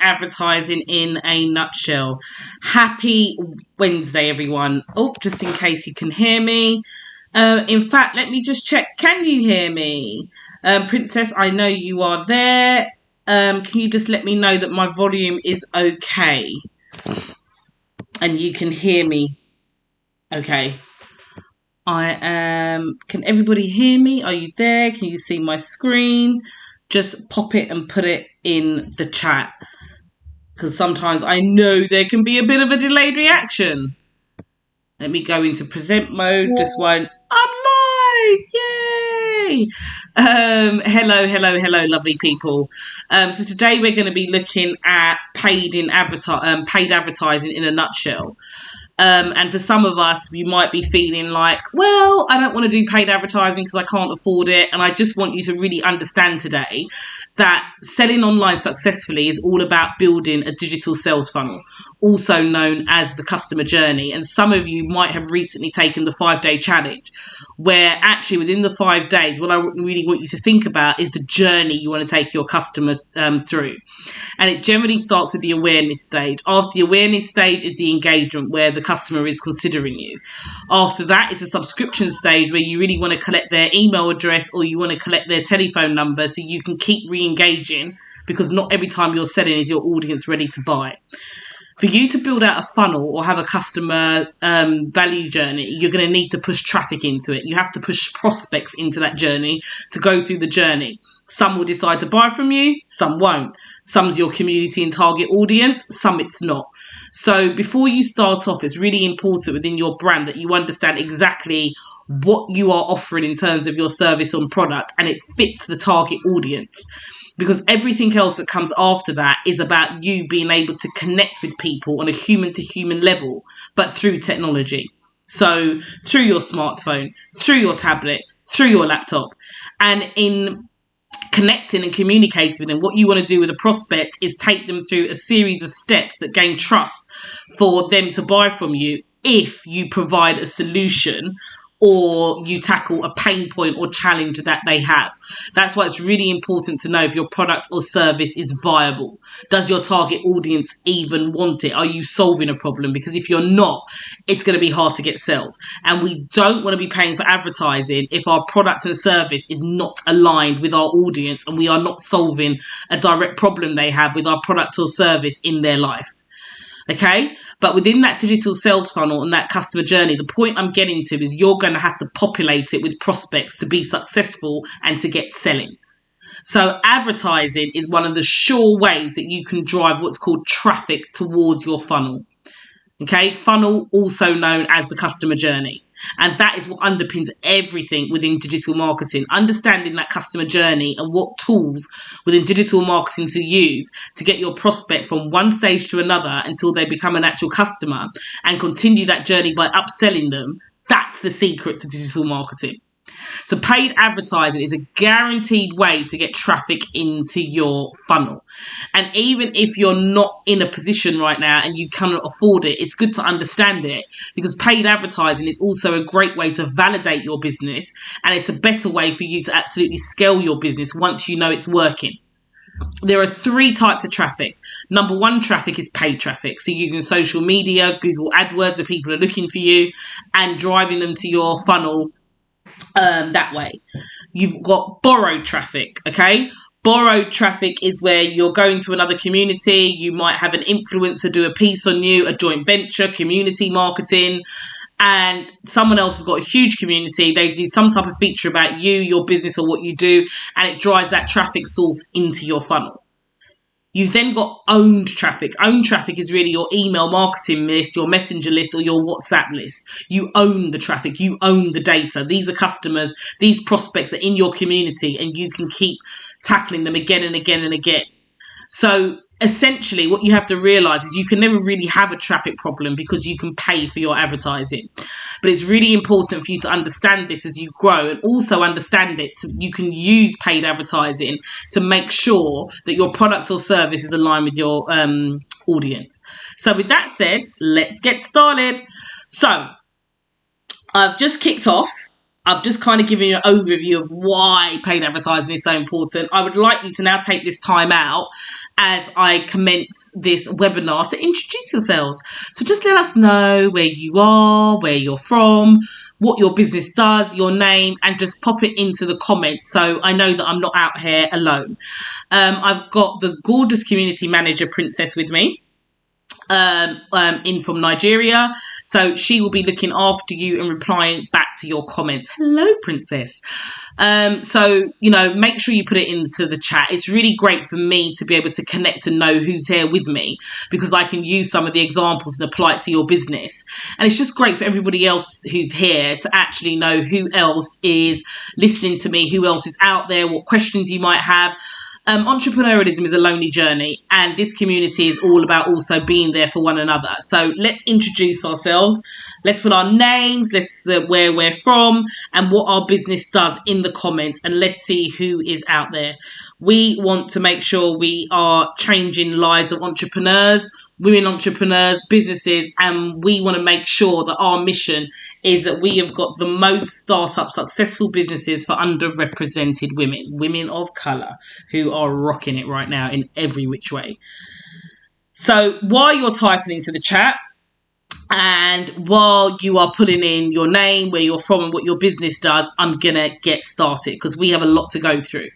Advertising in a nutshell. Happy Wednesday, everyone. Oh, just in case you can hear me. In fact, let me just check. Can you hear me? Princess, I know you are there. Can you just let me know that my volume is okay? And you can hear me. Okay. I am. Can everybody hear me? Are you there? Can you see my screen? Just pop it and put it in the chat. Because sometimes I know there can be a bit of a delayed reaction. Let me go into present mode. Just one. I'm live! Yay! Hello, lovely people. So today we're going to be looking at paid advertising in a nutshell. And for some of us, we might be feeling like, well, I don't want to do paid advertising because I can't afford it. And I just want you to really understand today that selling online successfully is all about building a digital sales funnel, also known as the customer journey. And some of you might have recently taken the 5-day challenge, where actually within the 5 days, what I really want you to think about is the journey you want to take your customer through. And it generally starts with the awareness stage. After the awareness stage is the engagement, where the customer is considering you. After that is a subscription stage, where you really want to collect their email address or you want to collect their telephone number so you can keep re-engaging, because not every time you're selling is your audience ready to buy. For you to build out a funnel or have a customer value journey, you're going to need to push traffic into it. You have to push prospects into that journey to go through the journey. Some will decide to buy from you, some won't. Some's your community and target audience, some it's not. So before you start off, it's really important within your brand that you understand exactly what you are offering in terms of your service or product, and it fits the target audience. Because everything else that comes after that is about you being able to connect with people on a human-to-human level, but through technology. So through your smartphone, through your tablet, through your laptop. And in connecting and communicating with them, what you want to do with a prospect is take them through a series of steps that gain trust for them to buy from you if you provide a solution or you tackle a pain point or challenge that they have. That's why it's really important to know if your product or service is viable. Does your target audience even want it? Are you solving a problem? Because if you're not, it's going to be hard to get sales. And we don't want to be paying for advertising if our product and service is not aligned with our audience and we are not solving a direct problem they have with our product or service in their life. Okay, but within that digital sales funnel and that customer journey, the point I'm getting to is you're going to have to populate it with prospects to be successful and to get selling. So advertising is one of the sure ways that you can drive what's called traffic towards your funnel. Okay, funnel, also known as the customer journey. And that is what underpins everything within digital marketing. Understanding that customer journey and what tools within digital marketing to use to get your prospect from one stage to another until they become an actual customer and continue that journey by upselling them. That's the secret to digital marketing. So paid advertising is a guaranteed way to get traffic into your funnel. And even if you're not in a position right now and you cannot afford it, it's good to understand it, because paid advertising is also a great way to validate your business, and it's a better way for you to absolutely scale your business once you know it's working. There are 3 types of traffic. Number 1 traffic is paid traffic. So using social media, Google AdWords, the people are looking for you and driving them to your funnel that way. You've got borrowed traffic, okay? Borrowed traffic is where you're going to another community. You might have an influencer do a piece on you, a joint venture, community marketing, and someone else has got a huge community. They do some type of feature about you, your business, or what you do, and it drives that traffic source into your funnel. You've then got owned traffic. Owned traffic is really your email marketing list, your messenger list, or your WhatsApp list. You own the traffic. You own the data. These are customers. These prospects are in your community, and you can keep tackling them again and again and again. So essentially what you have to realize is you can never really have a traffic problem because you can pay for your advertising. But it's really important for you to understand this as you grow, and also understand it so you can use paid advertising to make sure that your product or service is aligned with your audience. So with that said, let's get started. So I've just kicked off. I've just kind of given you an overview of why paid advertising is so important. I would like you to now take this time out as I commence this webinar to introduce yourselves. So just let us know where you are, where you're from, what your business does, your name, and just pop it into the comments so I know that I'm not out here alone. I've got the gorgeous community manager, Princess, with me. In from Nigeria, so she will be looking after you and replying back to your comments. Hello, Princess. So make sure you put it into the chat. It's really great for me to be able to connect and know who's here with me, because I can use some of the examples and apply it to your business. And it's just great for everybody else who's here to actually know who else is listening to me, who else is out there, what questions you might have. Entrepreneurialism is a lonely journey, and this community is all about also being there for one another. So let's introduce ourselves. Let's put our names, let's where we're from and what our business does in the comments, and let's see who is out there. We want to make sure we are changing lives of entrepreneurs, women entrepreneurs, businesses, and we want to make sure that our mission is that we have got the most startup successful businesses for underrepresented women of colour, who are rocking it right now in every which way. So while you're typing into the chat, and while you are putting in your name, where you're from and what your business does, I'm going to get started because we have a lot to go through.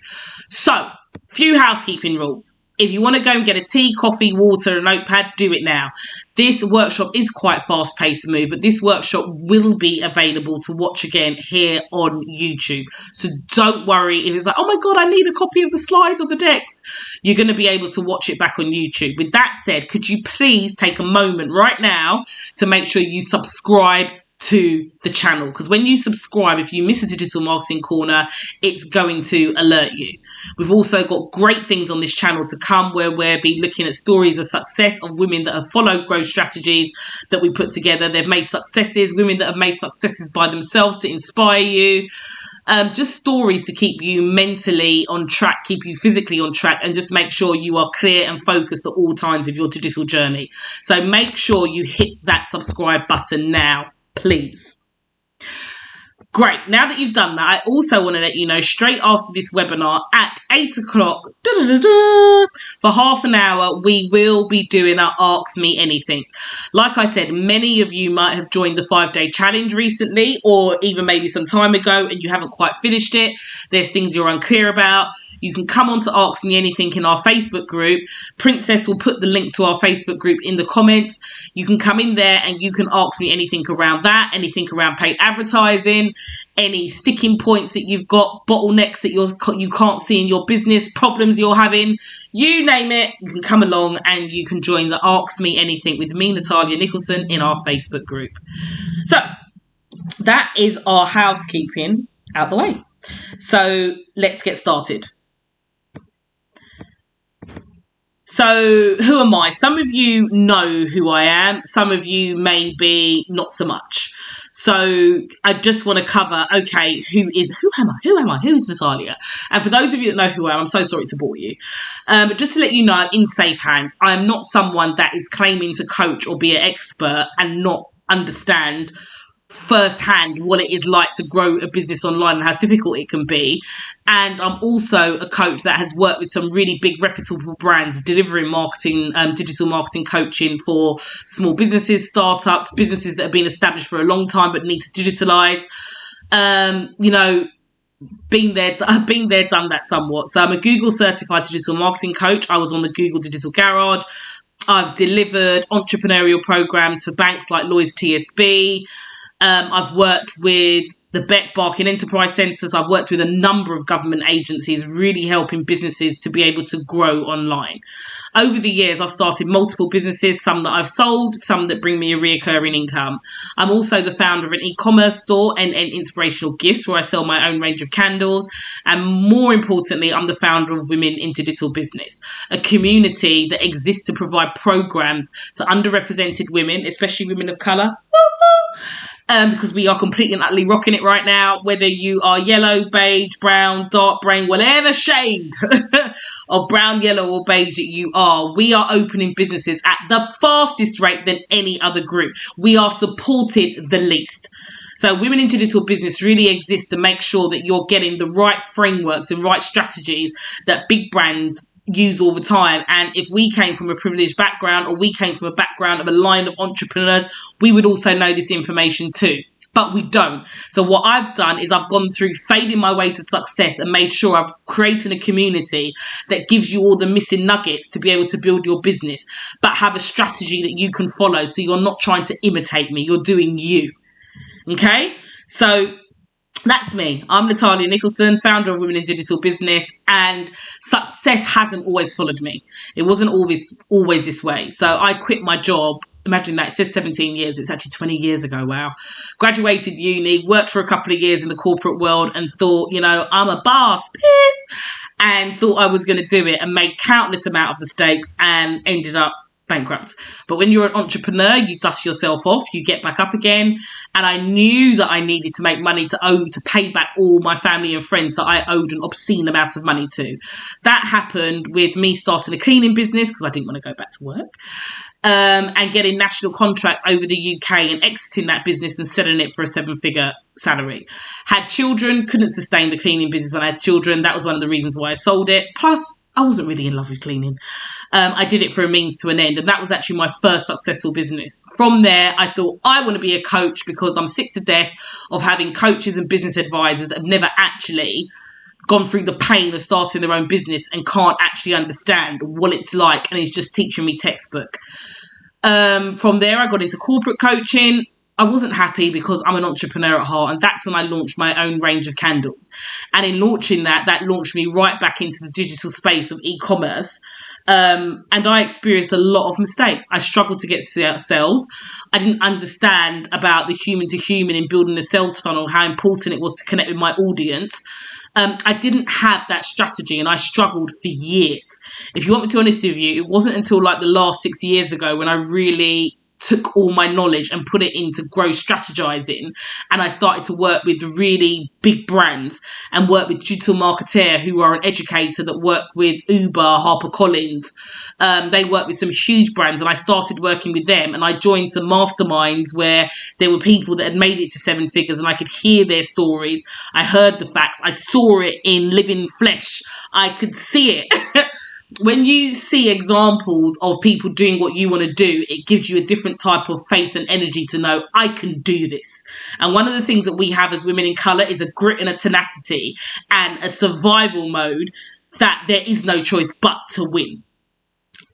So, few housekeeping rules. If you want to go and get a tea, coffee, water, a notepad, do it now. This workshop is quite fast-paced and move, but this workshop will be available to watch again here on YouTube. So don't worry if it's like, oh my God, I need a copy of the slides or the decks. You're going to be able to watch it back on YouTube. With that said, could you please take a moment right now to make sure you subscribe to the channel, because when you subscribe, if you miss a Digital Marketing Corner, it's going to alert you. We've also got great things on this channel to come, where we'll be looking at stories of success of women that have followed growth strategies that we put together. They've made successes, women that have made successes by themselves to inspire you. Just stories to keep you mentally on track, keep you physically on track, and just make sure you are clear and focused at all times of your digital journey. So make sure you hit that subscribe button now, please. Great. Now that you've done that, I also want to let you know straight after this webinar at 8 o'clock, for half an hour, we will be doing our Ask Me Anything. Like I said, many of you might have joined the 5-day challenge recently, or even maybe some time ago, and you haven't quite finished it. There's things you're unclear about. You can come on to Ask Me Anything in our Facebook group. Princess will put the link to our Facebook group in the comments. You can come in there and you can ask me anything around that, anything around paid advertising, any sticking points that you've got, bottlenecks that you can't see in your business, problems you're having, you name it. You can come along and you can join the Ask Me Anything with me, Natalia Nicholson, in our Facebook group. So that is our housekeeping out the way. So let's get started. So who am I? Some of you know who I am. Some of you maybe not so much. So I just want to cover, okay, who am I? Who is Natalia? And for those of you that know who I am, I'm so sorry to bore you. But just to let you know, I'm in safe hands. I am not someone that is claiming to coach or be an expert and not understand firsthand what it is like to grow a business online and how difficult it can be. And I'm also a coach that has worked with some really big reputable brands delivering marketing, digital marketing coaching for small businesses, startups, businesses that have been established for a long time but need to digitalize. Been there, done that somewhat. So I'm a Google certified digital marketing coach. I was on the Google Digital Garage. I've delivered entrepreneurial programs for banks like Lloyds TSB. I've worked with the Beck Barking Enterprise Centres. I've worked with a number of government agencies, really helping businesses to be able to grow online. Over the years, I've started multiple businesses, some that I've sold, some that bring me a reoccurring income. I'm also the founder of an e-commerce store and Inspirational Gifts, where I sell my own range of candles. And more importantly, I'm the founder of Women in Digital Business, a community that exists to provide programs to underrepresented women, especially women of colour. Because we are completely and utterly rocking it right now, whether you are yellow, beige, brown, dark brain, whatever shade of brown, yellow or beige that you are, we are opening businesses at the fastest rate than any other group. We are supported the least. So Women in Digital Business really exists to make sure that you're getting the right frameworks and right strategies that big brands use all the time. And if we came from a privileged background, or we came from a background of a line of entrepreneurs, we would also know this information too. But we don't. So what I've done is I've gone through fading my way to success and made sure I've created a community that gives you all the missing nuggets to be able to build your business, but have a strategy that you can follow. So you're not trying to imitate me, you're doing you. Okay? So that's me. I'm Natalia Nicholson, founder of Women in Digital Business, and success hasn't always followed me. It wasn't always this way. So I quit my job. Imagine that, it says 17 years, it's actually 20 years ago, wow. Graduated uni, worked for a couple of years in the corporate world and thought, I'm a boss, and thought I was going to do it, and made countless amount of mistakes and ended up bankrupt. But when you're an entrepreneur, you dust yourself off, you get back up again. And I knew that I needed to make money to pay back all my family and friends that I owed an obscene amount of money to. That happened with me starting a cleaning business because I didn't want to go back to work. And getting national contracts over the UK and exiting that business and selling it for a 7-figure salary. Had children, couldn't sustain the cleaning business when I had children. That was one of the reasons why I sold it. Plus, I wasn't really in love with cleaning. I did it for a means to an end, and that was actually my first successful business. From there, I thought I want to be a coach because I'm sick to death of having coaches and business advisors that have never actually gone through the pain of starting their own business and can't actually understand what it's like, and is just teaching me textbook. From there, I got into corporate coaching. I wasn't happy because I'm an entrepreneur at heart, and that's when I launched my own range of candles. And in launching that launched me right back into the digital space of e-commerce. And I experienced a lot of mistakes. I struggled to get sales. I didn't understand about the human to human in building the sales funnel, how important it was to connect with my audience. I didn't have that strategy, and I struggled for years. If you want me to be honest with you, it wasn't until like the last 6 years ago when I really took all my knowledge and put it into growth strategizing, and I started to work with really big brands and work with digital marketer who are an educator that work with Uber, HarperCollins. They work with some huge brands, and I started working with them, and I joined some masterminds where there were people that had made it to 7 figures, and I could hear their stories. I heard the facts. I saw it in living flesh. I could see it. When you see examples of people doing what you want to do, it gives you a different type of faith and energy to know I can do this. And one of the things that we have as women in colour is a grit and a tenacity and a survival mode that there is no choice but to win.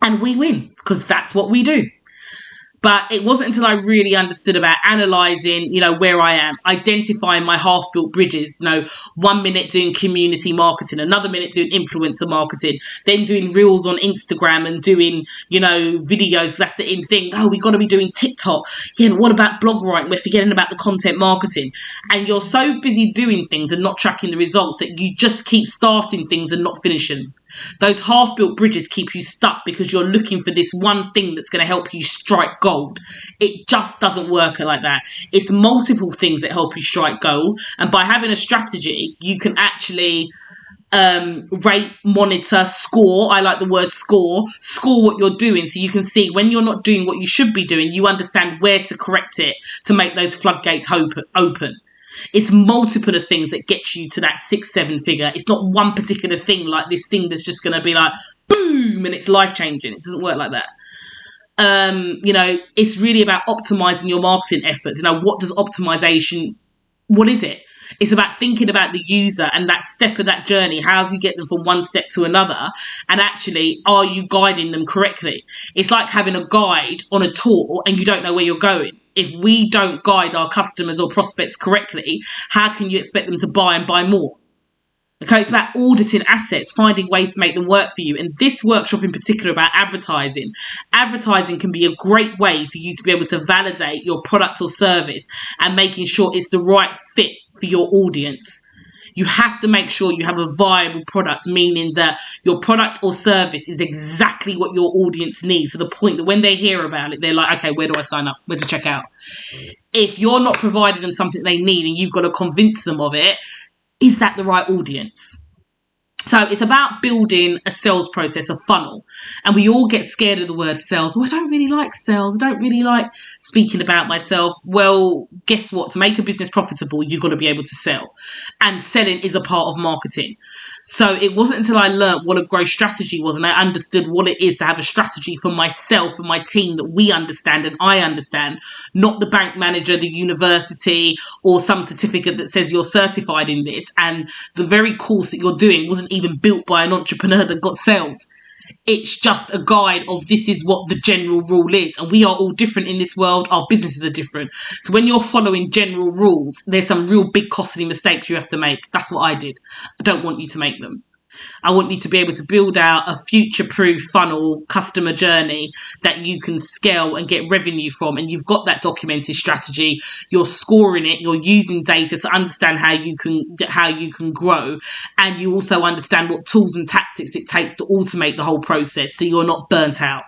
And we win because that's what we do. But it wasn't until I really understood about analysing, where I am, identifying my half-built bridges, 1 minute doing community marketing, another minute doing influencer marketing, then doing reels on Instagram and doing, videos. That's the in thing. Oh, we got to be doing TikTok. Yeah, but what about blog writing? We're forgetting about the content marketing. And you're so busy doing things and not tracking the results that you just keep starting things and not finishing. Those half-built bridges keep you stuck because you're looking for this one thing that's going to help you strike gold. It just doesn't work like that. It's multiple things that help you strike gold. And by having a strategy, you can actually rate, monitor, score. I like the word score what you're doing, so you can see when you're not doing what you should be doing, you understand where to correct it to make those floodgates open. It's multiple of things that gets you to that 6-7 figure. It's not one particular thing like this thing that's just going to be like boom and it's life changing. It doesn't work like that. It's really about optimizing your marketing efforts. What does optimization, what is it? It's about thinking about the user and that step of that journey. How do you get them from one step to another? And actually, are you guiding them correctly? It's like having a guide on a tour and you don't know where you're going. If we don't guide our customers or prospects correctly, how can you expect them to buy and buy more? Okay, it's about auditing assets, finding ways to make them work for you. And this workshop in particular about advertising. Advertising can be a great way for you to be able to validate your product or service and making sure it's the right fit for your audience. You have to make sure you have a viable product, meaning that your product or service is exactly what your audience needs, to the point that when they hear about it, they're like, okay, where do I sign up? Where to check out? If you're not providing them something they need and you've got to convince them of it, is that the right audience? So it's about building a sales process, a funnel. And we all get scared of the word sales. Well, I don't really like sales. I don't really like speaking about myself. Well, guess what? To make a business profitable, you've got to be able to sell. And selling is a part of marketing. So it wasn't until I learned what a growth strategy was and I understood what it is to have a strategy for myself and my team that we understand and I understand, not the bank manager, the university, or some certificate that says you're certified in this. And the very course that you're doing wasn't even built by an entrepreneur that got sales. It's just a guide of this is what the general rule is. And we are all different in this world. Our businesses are different. So when you're following general rules, there's some real big costly mistakes you have to make. That's what I did. I don't want you to make them. I want you to be able to build out a future-proof funnel customer journey that you can scale and get revenue from. And you've got that documented strategy. You're scoring it. You're using data to understand how you can grow. And you also understand what tools and tactics it takes to automate the whole process so you're not burnt out.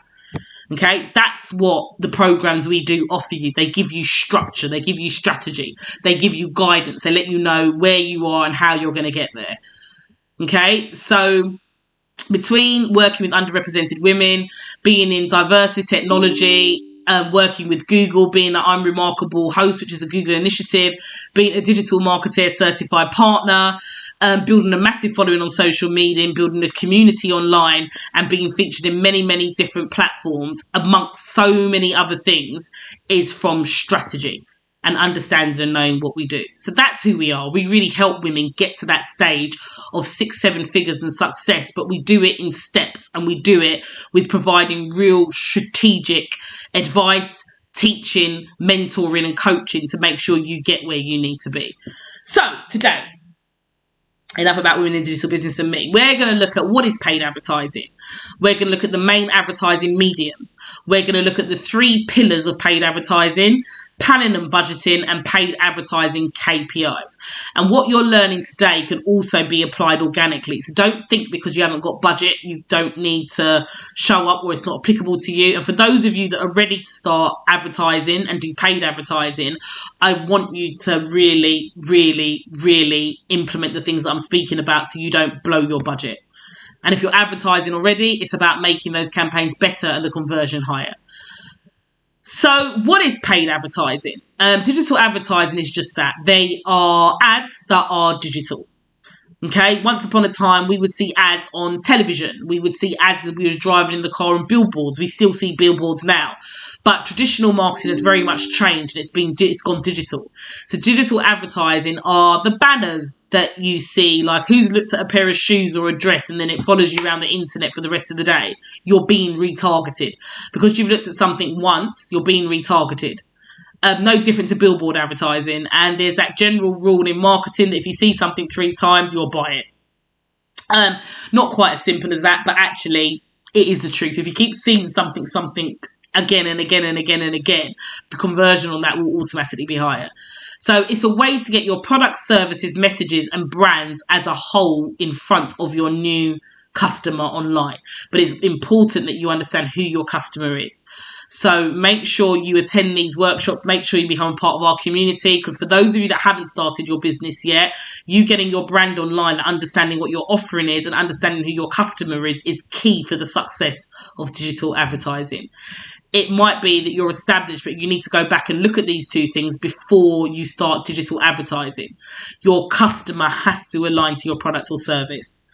Okay, that's what the programs we do offer you. They give you structure. They give you strategy. They give you guidance. They let you know where you are and how you're going to get there. Okay, so between working with underrepresented women, being in diversity technology, working with Google, being an I'm Remarkable host, which is a Google initiative, being a digital marketer certified partner, building a massive following on social media, building a community online, and being featured in many, many different platforms, amongst so many other things, is from strategy and understanding and knowing what we do. So that's who we are. We really help women get to that stage of 6-7 figures and success, but we do it in steps, and we do it with providing real strategic advice, teaching, mentoring and coaching to make sure you get where you need to be. So today, enough about women in digital business and me. We're going to look at what is paid advertising. We're going to look at the main advertising mediums. We're going to look at the 3 pillars of paid advertising: planning and budgeting, and paid advertising KPIs. And what you're learning today can also be applied organically. So don't think because you haven't got budget, you don't need to show up or it's not applicable to you. And for those of you that are ready to start advertising and do paid advertising, I want you to really, really, really implement the things that I'm speaking about so you don't blow your budget. And if you're advertising already, it's about making those campaigns better and the conversion higher. So what is paid advertising? Digital advertising is just that. They are ads that are digital. Okay, once upon a time, we would see ads on television. We would see ads as we were driving in the car on billboards. We still see billboards now. But traditional marketing has very much changed and it's gone digital. So digital advertising are the banners that you see, like who's looked at a pair of shoes or a dress and then it follows you around the internet for the rest of the day. You're being retargeted. Because you've looked at something once, you're being retargeted. No different to billboard advertising. And there's that general rule in marketing that if you see something 3 times, you'll buy it. Not quite as simple as that, but actually it is the truth. If you keep seeing something again and again and again and again, the conversion on that will automatically be higher. So it's a way to get your products, services, messages and brands as a whole in front of your new customer online. But it's important that you understand who your customer is. So make sure you attend these workshops. Make sure you become a part of our community, because for those of you that haven't started your business yet, you getting your brand online, understanding what your offering is and understanding who your customer is key for the success of digital advertising. It might be that you're established, but you need to go back and look at these 2 things before you start digital advertising. Your customer has to align to your product or service.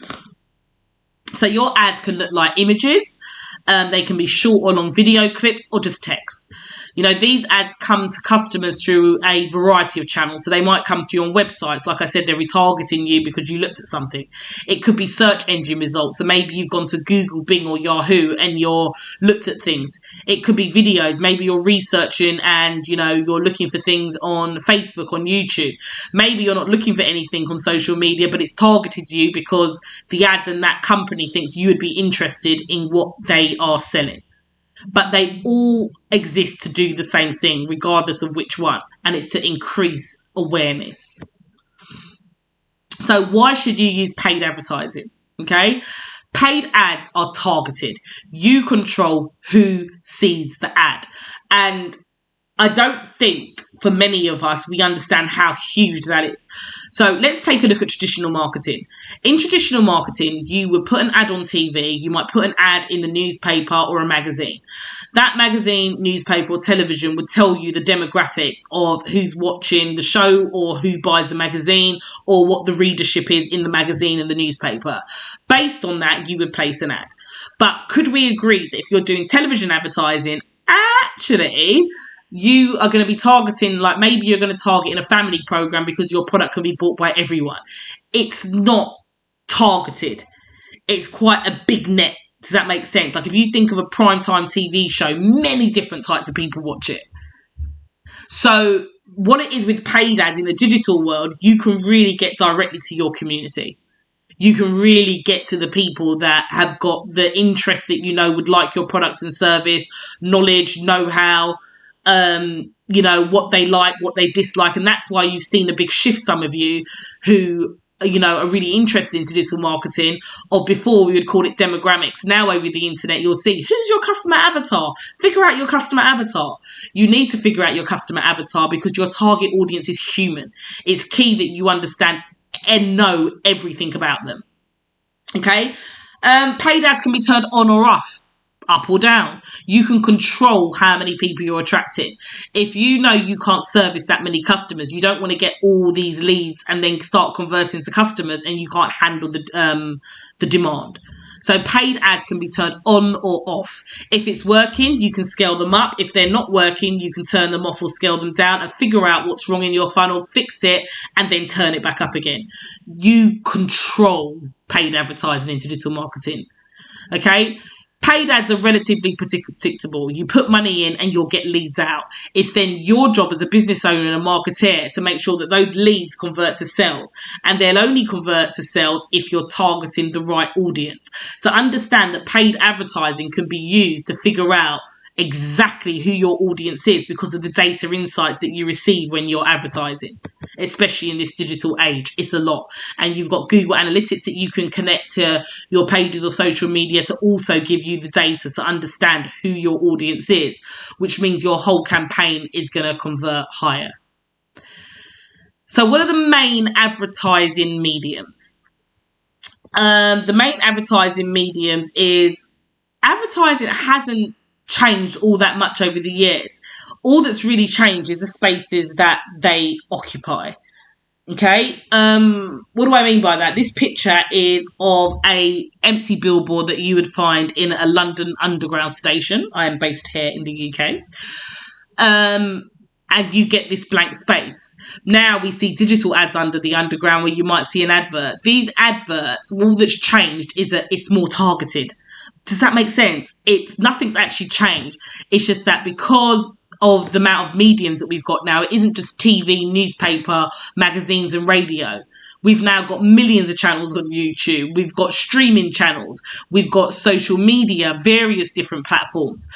So your ads can look like images. They can be short or long video clips or just text. You know, these ads come to customers through a variety of channels. So they might come through on websites. Like I said, they're retargeting you because you looked at something. It could be search engine results. So maybe you've gone to Google, Bing or Yahoo and you're looked at things. It could be videos. Maybe you're researching and, you know, you're looking for things on Facebook, on YouTube. Maybe you're not looking for anything on social media, but it's targeted to you because the ads and that company thinks you would be interested in what they are selling. But they all exist to do the same thing, regardless of which one. And it's to increase awareness. So why should you use paid advertising? Okay. Paid ads are targeted. You control who sees the ad. And I don't think for many of us we understand how huge that is. So let's take a look at traditional marketing. In traditional marketing, you would put an ad on TV, you might put an ad in the newspaper or a magazine. That magazine, newspaper or television would tell you the demographics of who's watching the show or who buys the magazine or what the readership is in the magazine and the newspaper. Based on that, you would place an ad. But could we agree that if you're doing television advertising, actually you are going to be targeting, like maybe you're going to target in a family program because your product can be bought by everyone. It's not targeted. It's quite a big net. Does that make sense? Like if you think of a primetime TV show, many different types of people watch it. So what it is with paid ads in the digital world, you can really get directly to your community. You can really get to the people that have got the interest that would like your products and service, knowledge, know-how, what they like, what they dislike. And that's why you've seen a big shift, some of you who, are really interested in digital marketing. Or before we would call it demographics. Now over the internet, you'll see who's your customer avatar. Figure out your customer avatar. You need to figure out your customer avatar because your target audience is human. It's key that you understand and know everything about them. Okay? Paid ads can be turned on or off. Up or down. You can control how many people you're attracting. If you know you can't service that many customers, you don't want to get all these leads and then start converting to customers and you can't handle the demand. So paid ads can be turned on or off. If it's working, you can scale them up. If they're not working, you can turn them off or scale them down and figure out what's wrong in your funnel, fix it, and then turn it back up again. You control paid advertising in digital marketing. Okay? Paid ads are relatively predictable. You put money in and you'll get leads out. It's then your job as a business owner and a marketeer to make sure that those leads convert to sales. And they'll only convert to sales if you're targeting the right audience. So understand that paid advertising can be used to figure out exactly who your audience is because of the data insights that you receive when you're advertising, especially in this digital age. It's a lot. And you've got Google Analytics that you can connect to your pages or social media to also give you the data to understand who your audience is, which means your whole campaign is going to convert higher. So what are the main advertising mediums? The main advertising mediums is advertising hasn't changed all that much over the years. All that's really changed is the spaces that they occupy. Okay, what do I mean by that? This picture is of a empty billboard that you would find in a London Underground station. I am based here in the UK. And you get this blank space. Now we see digital ads under the Underground where you might see an advert. These adverts, all that's changed is that it's more targeted. Does that make sense? Nothing's actually changed. It's just that because of the amount of mediums that we've got now, it isn't just TV, newspaper, magazines and radio. We've now got millions of channels on YouTube. We've got streaming channels. We've got social media, various different platforms.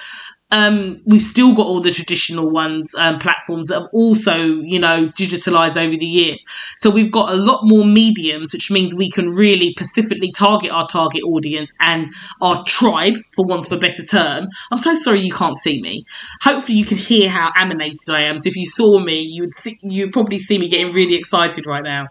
We've still got all the traditional ones, platforms that have also, digitalized over the years. So we've got a lot more mediums, which means we can really specifically target our target audience and our tribe, for want of a better term. I'm so sorry you can't see me. Hopefully you can hear how animated I am. So if you saw me, you'd probably see me getting really excited right now.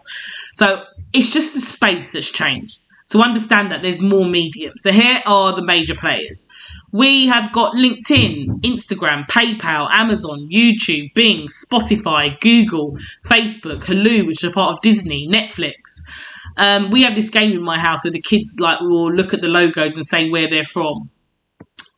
So it's just the space that's changed. So understand that there's more mediums. So here are the major players. We have got LinkedIn, Instagram, PayPal, Amazon, YouTube, Bing, Spotify, Google, Facebook, Hulu, which is a part of Disney, Netflix. We have this game in my house where the kids will look at the logos and say where they're from.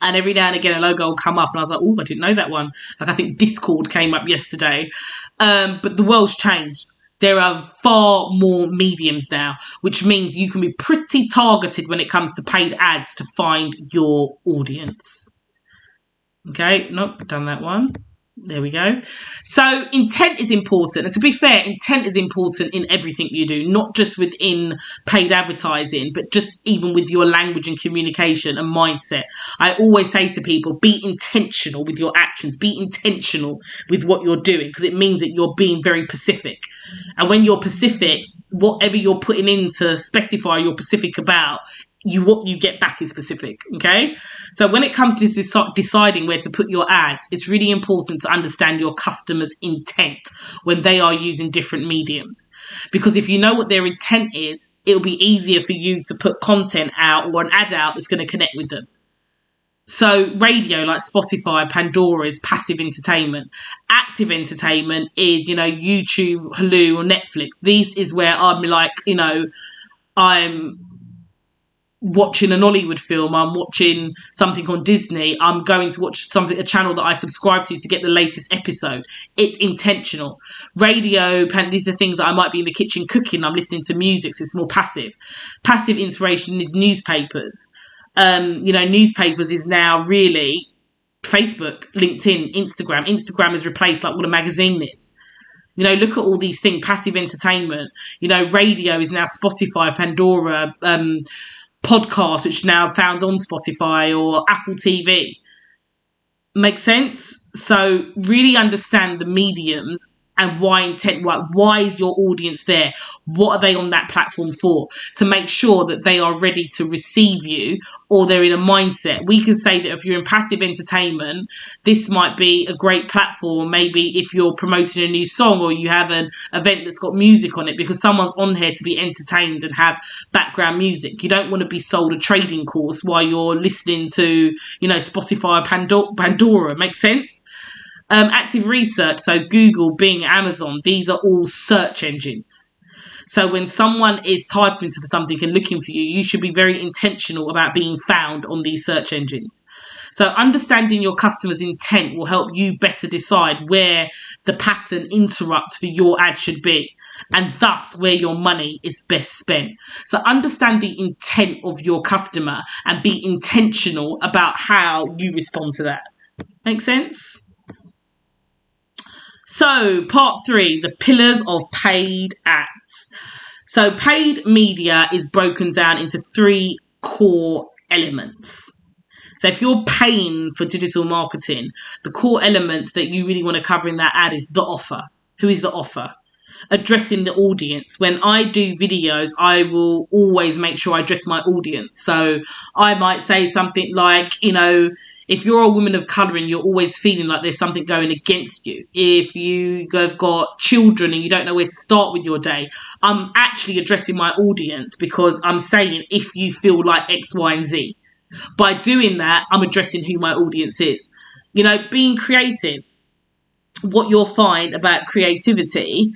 And every now and again, a logo will come up. And I was like, oh, I didn't know that one. I think Discord came up yesterday. But the world's changed. There are far more mediums now, which means you can be pretty targeted when it comes to paid ads to find your audience. Okay, nope, done that one. There we go. So intent is important. And to be fair, intent is important in everything you do, not just within paid advertising, but just even with your language and communication and mindset. I always say to people, be intentional with your actions, be intentional with what you're doing, because it means that you're being very specific. And when you're specific, whatever you're putting in to specify you're specific about what you get back is specific. Okay, so when it comes to deciding where to put your ads, it's really important to understand your customer's intent when they are using different mediums, because if you know what their intent is, it'll be easier for you to put content out or an ad out that's going to connect with them. So radio, like Spotify, Pandora, is passive entertainment. Active entertainment is, YouTube, Hulu, or Netflix. This is where I'm like, I'm watching an Hollywood film, I'm watching something on Disney, I'm going to watch a channel that I subscribe to get the latest episode. It's intentional. Radio, these are things that I might be in the kitchen cooking, I'm listening to music, so it's more passive. Passive inspiration is newspapers. Newspapers is now really Facebook, LinkedIn, Instagram. Instagram has replaced like what a magazine is. Look at all these things. Passive entertainment. Radio is now Spotify, Pandora, podcast, which now found on Spotify or Apple TV. Makes sense? So really understand the mediums and why is your audience there? What are they on that platform for? To make sure that they are ready to receive you, or they're in a mindset. We can say that if you're in passive entertainment, this might be a great platform. Maybe if you're promoting a new song or you have an event that's got music on it, because someone's on here to be entertained and have background music. You don't want to be sold a trading course while you're listening to, Spotify, Pandora. Makes sense? Active research, so Google, Bing, Amazon, these are all search engines. So when someone is typing for something and looking for you, you should be very intentional about being found on these search engines. So understanding your customer's intent will help you better decide where the pattern interrupt for your ad should be, and thus where your money is best spent. So understand the intent of your customer and be intentional about how you respond to that. Make sense? So, part 3, the pillars of paid ads. So, paid media is broken down into 3 core elements. So, if you're paying for digital marketing, the core elements that you really want to cover in that ad is the offer. Who is the offer? Addressing the audience. When I do videos, I will always make sure I address my audience. So, I might say something like, if you're a woman of colour and you're always feeling like there's something going against you, if you have got children and you don't know where to start with your day, I'm actually addressing my audience, because I'm saying if you feel like X, Y, and Z. By doing that, I'm addressing who my audience is. Being creative. What you'll find about creativity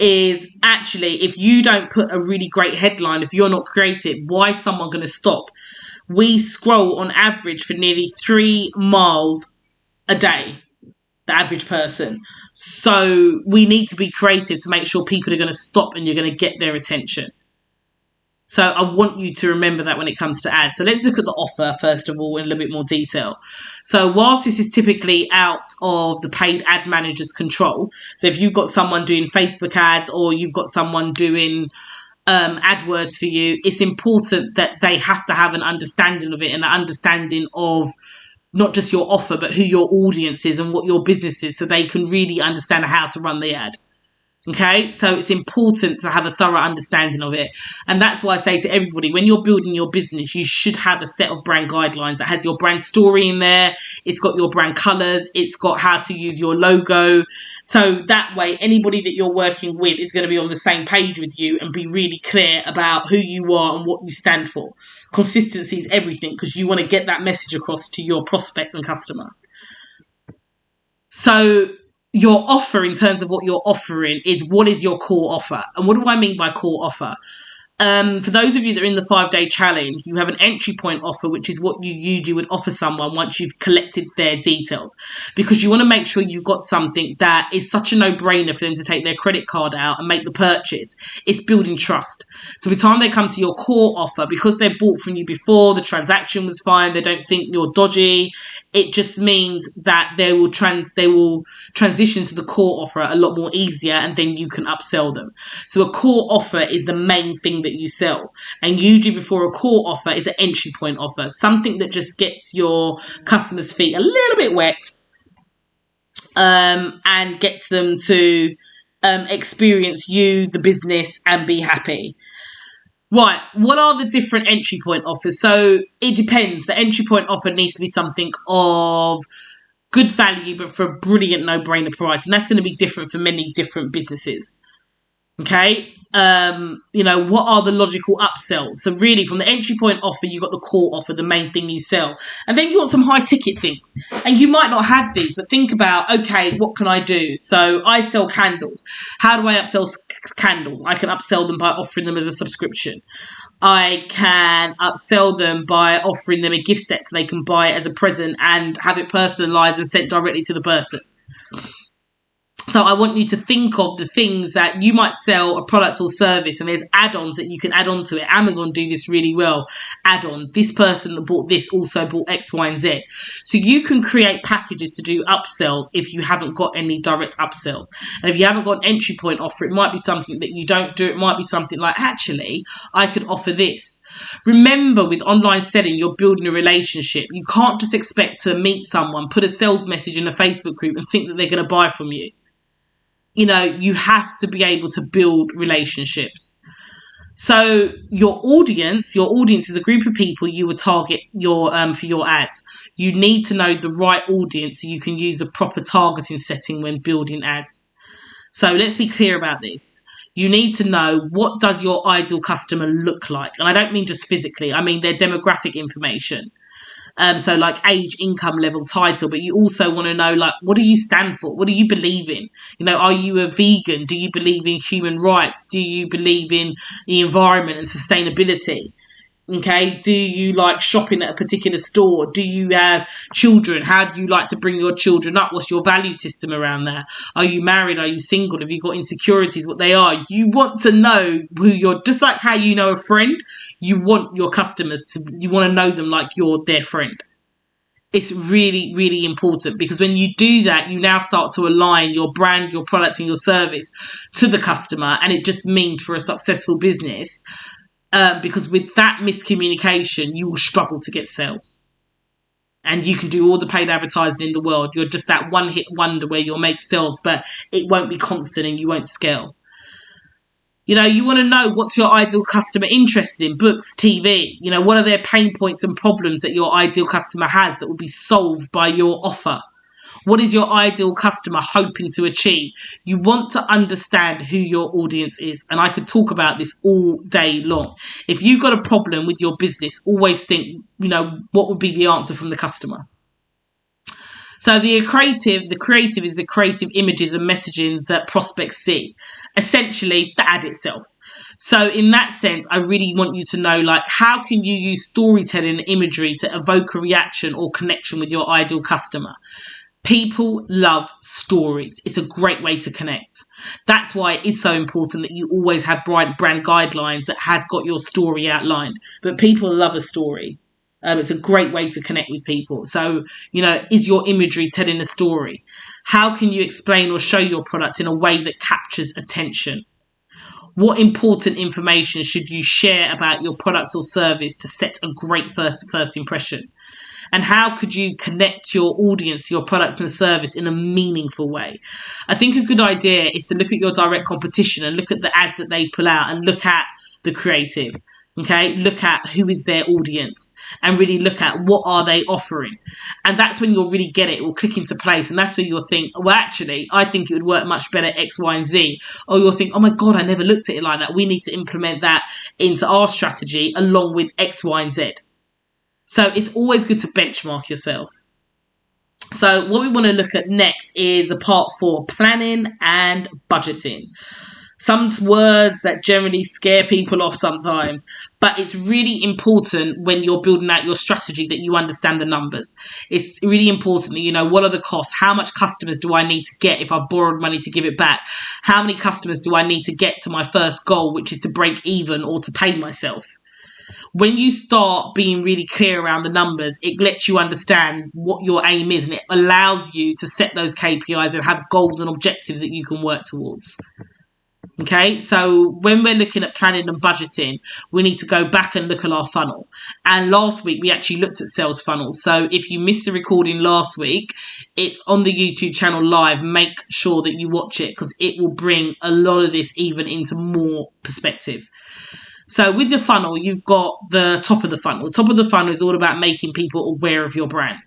is actually, if you don't put a really great headline, if you're not creative, why is someone going to stop? We scroll on average for nearly 3 miles a day, the average person. So we need to be creative to make sure people are going to stop and you're going to get their attention. So I want you to remember that when it comes to ads. So let's look at the offer, first of all, in a little bit more detail. So whilst this is typically out of the paid ad manager's control, so if you've got someone doing Facebook ads or you've got someone doing AdWords for you, it's important that they have to have an understanding of it and an understanding of not just your offer, but who your audience is and what your business is, so they can really understand how to run the ad. Okay, so it's important to have a thorough understanding of it. And that's why I say to everybody, when you're building your business, you should have a set of brand guidelines that has your brand story in there. It's got your brand colors. It's got how to use your logo. So that way, anybody that you're working with is going to be on the same page with you and be really clear about who you are and what you stand for. Consistency is everything, because you want to get that message across to your prospect and customer. So your offer, in terms of what you're offering, is what is your core offer. And what do I mean by core offer? For those of you that are in the 5-day challenge, you have an entry point offer, which is what you usually would offer someone once you've collected their details, because you want to make sure you've got something that is such a no-brainer for them to take their credit card out and make the purchase. It's building trust. So by the time they come to your core offer, because they've bought from you before, the transaction was fine, they don't think you're dodgy, it just means that they will transition to the core offer a lot more easier, and then you can upsell them. So a core offer is the main thing that you sell, and usually before a core offer is an entry point offer, something that just gets your customers' feet a little bit wet, and gets them to experience you, the business, and be happy. Right, what are the different entry point offers? So it depends. The entry point offer needs to be something of good value, but for a brilliant no-brainer price. And that's going to be different for many different businesses. Okay. What are the logical upsells? So really from the entry point offer, you've got the core offer, the main thing you sell. And then you want some high ticket things. And you might not have these, but think about, okay, what can I do? So I sell candles. How do I upsell candles? I can upsell them by offering them as a subscription. I can upsell them by offering them a gift set so they can buy it as a present and have it personalized and sent directly to the person. So I want you to think of the things that you might sell a product or service, and there's add-ons that you can add on to it. Amazon do this really well. Add-on. This person that bought this also bought X, Y, and Z. So you can create packages to do upsells if you haven't got any direct upsells. And if you haven't got an entry point offer, it might be something that you don't do. It might be something like, actually, I could offer this. Remember, with online selling, you're building a relationship. You can't just expect to meet someone, put a sales message in a Facebook group and think that they're going to buy from you. You have to be able to build relationships. So your audience is a group of people you would target for your ads. You need to know the right audience so you can use the proper targeting setting when building ads. So let's be clear about this. You need to know, what does your ideal customer look like? And I don't mean just physically, I mean their demographic information. So like age, income level, title, but you also want to know, like, what do you stand for? What do you believe in? Are you a vegan? Do you believe in human rights? Do you believe in the environment and sustainability? Okay, do you like shopping at a particular store? Do you have children? How do you like to bring your children up? What's your value system around that? Are you married? Are you single? Have you got insecurities? What they are? You want to know who you're, just like how you know a friend, you want your customers to, you want to know them like you're their friend. It's really, really important, because when you do that, you now start to align your brand, your product, and your service to the customer. And it just means, for a successful business, because with that miscommunication, you will struggle to get sales. And you can do all the paid advertising in the world. You're just that one-hit wonder where you'll make sales, but it won't be constant and you won't scale. You want to know, what's your ideal customer interested in? Books, TV. What are their pain points and problems that your ideal customer has that will be solved by your offer? What is your ideal customer hoping to achieve? You want to understand who your audience is. And I could talk about this all day long. If you've got a problem with your business, always think, what would be the answer from the customer? So the creative is the creative images and messaging that prospects see. Essentially, the ad itself. So in that sense, I really want you to know, like, how can you use storytelling and imagery to evoke a reaction or connection with your ideal customer? People love stories. It's a great way to connect. That's why it is so important that you always have brand guidelines that has got your story outlined. But people love a story. It's a great way to connect with people. So, is your imagery telling a story? How can you explain or show your product in a way that captures attention? What important information should you share about your product or service to set a great first impression? And how could you connect your audience to your products and service in a meaningful way? I think a good idea is to look at your direct competition and look at the ads that they pull out and look at the creative. Okay, look at who is their audience and really look at what are they offering. And that's when you'll really get it. It will click into place. And that's when you'll think, well, actually, I think it would work much better X, Y, and Z. Or you'll think, oh my God, I never looked at it like that. We need to implement that into our strategy along with X, Y, and Z. So it's always good to benchmark yourself. So what we want to look at next is the part 4, planning and budgeting. Some words that generally scare people off sometimes, but it's really important when you're building out your strategy that you understand the numbers. It's really important that you know, what are the costs? How much customers do I need to get if I've borrowed money to give it back? How many customers do I need to get to my first goal, which is to break even or to pay myself? When you start being really clear around the numbers, it lets you understand what your aim is, and it allows you to set those KPIs and have goals and objectives that you can work towards. Okay, so when we're looking at planning and budgeting, we need to go back and look at our funnel. And last week, we actually looked at sales funnels. So if you missed the recording last week, it's on the YouTube channel live. Make sure that you watch it because it will bring a lot of this even into more perspective. So with your funnel, you've got the top of the funnel. The top of the funnel is all about making people aware of your brand.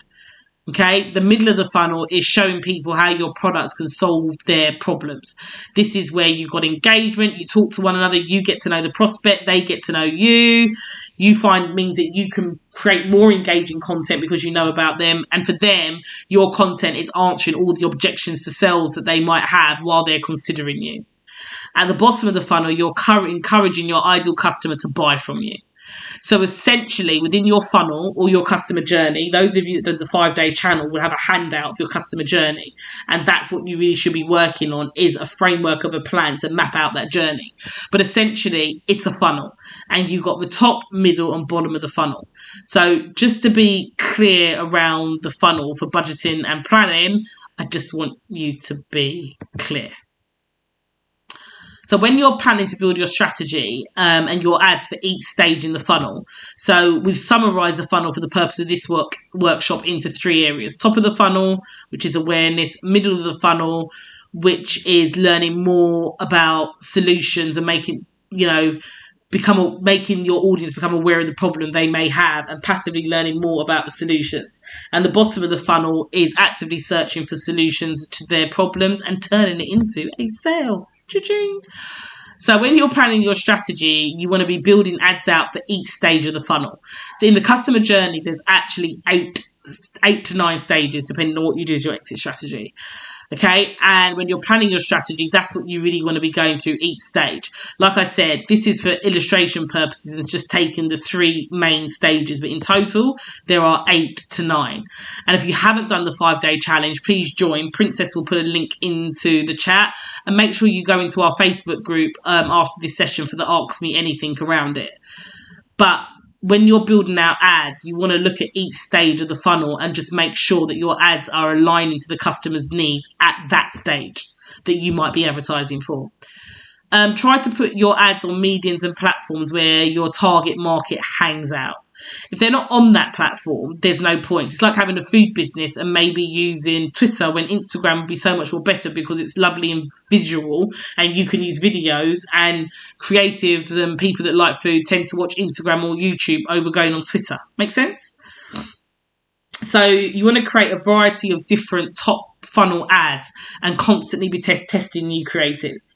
Okay, the middle of the funnel is showing people how your products can solve their problems. This is where you've got engagement, you talk to one another, you get to know the prospect, they get to know you. You find means that you can create more engaging content because you know about them. And for them, your content is answering all the objections to sales that they might have while they're considering you. At the bottom of the funnel, you're encouraging your ideal customer to buy from you. So essentially, within your funnel or your customer journey, those of you that did the 5-day channel will have a handout of your customer journey. And that's what you really should be working on, is a framework of a plan to map out that journey. But essentially, it's a funnel. And you've got the top, middle and bottom of the funnel. So just to be clear around the funnel for budgeting and planning, I just want you to be clear. So when you're planning to build your strategy and your ads for each stage in the funnel, so we've summarised the funnel for the purpose of this workshop into 3 areas. Top of the funnel, which is awareness. Middle of the funnel, which is learning more about solutions and making your audience become aware of the problem they may have, and passively learning more about the solutions. And the bottom of the funnel is actively searching for solutions to their problems and turning it into a sale. Cha-ching. So when you're planning your strategy, you want to be building ads out for each stage of the funnel. So in the customer journey, there's actually 8 to 9 stages, depending on what you do as your exit strategy. Okay, and when you're planning your strategy, that's what you really want to be going through each stage. Like I said, this is for illustration purposes. It's just taking the 3 main stages, but in total, there are 8 to 9. And if you haven't done the 5-day challenge, please join. Princess will put a link into the chat, and make sure you go into our Facebook group after this session for the Ask Me Anything around it. But when you're building out ads, you want to look at each stage of the funnel and just make sure that your ads are aligning to the customer's needs at that stage that you might be advertising for. Try to put your ads on mediums and platforms where your target market hangs out. If they're not on that platform, there's no point. It's like having a food business and maybe using Twitter when Instagram would be so much more better because it's lovely and visual and you can use videos, and creatives and people that like food tend to watch Instagram or YouTube over going on Twitter. Make sense? So you want to create a variety of different top funnel ads and constantly be testing new creatives.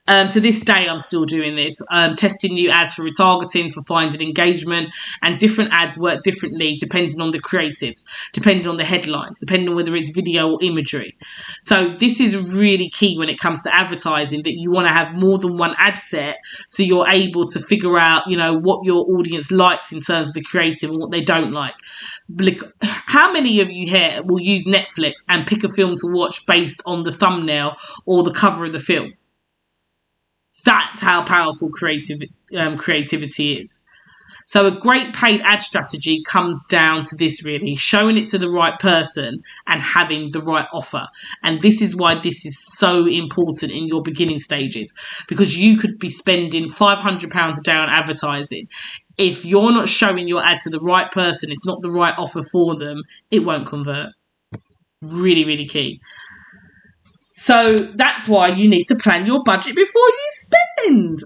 To this day, I'm still doing this, testing new ads for retargeting, for finding engagement, and different ads work differently depending on the creatives, depending on the headlines, depending on whether it's video or imagery. So this is really key when it comes to advertising, that you want to have more than one ad set so you're able to figure out, what your audience likes in terms of the creative and what they don't like. How many of you here will use Netflix and pick a film to watch based on the thumbnail or the cover of the film? That's how powerful creativity is. So a great paid ad strategy comes down to this, really, showing it to the right person and having the right offer. And this is why this is so important in your beginning stages, because you could be spending £500 a day on advertising. If you're not showing your ad to the right person, it's not the right offer for them, it won't convert. Really, really key. So that's why you need to plan your budget before you spend.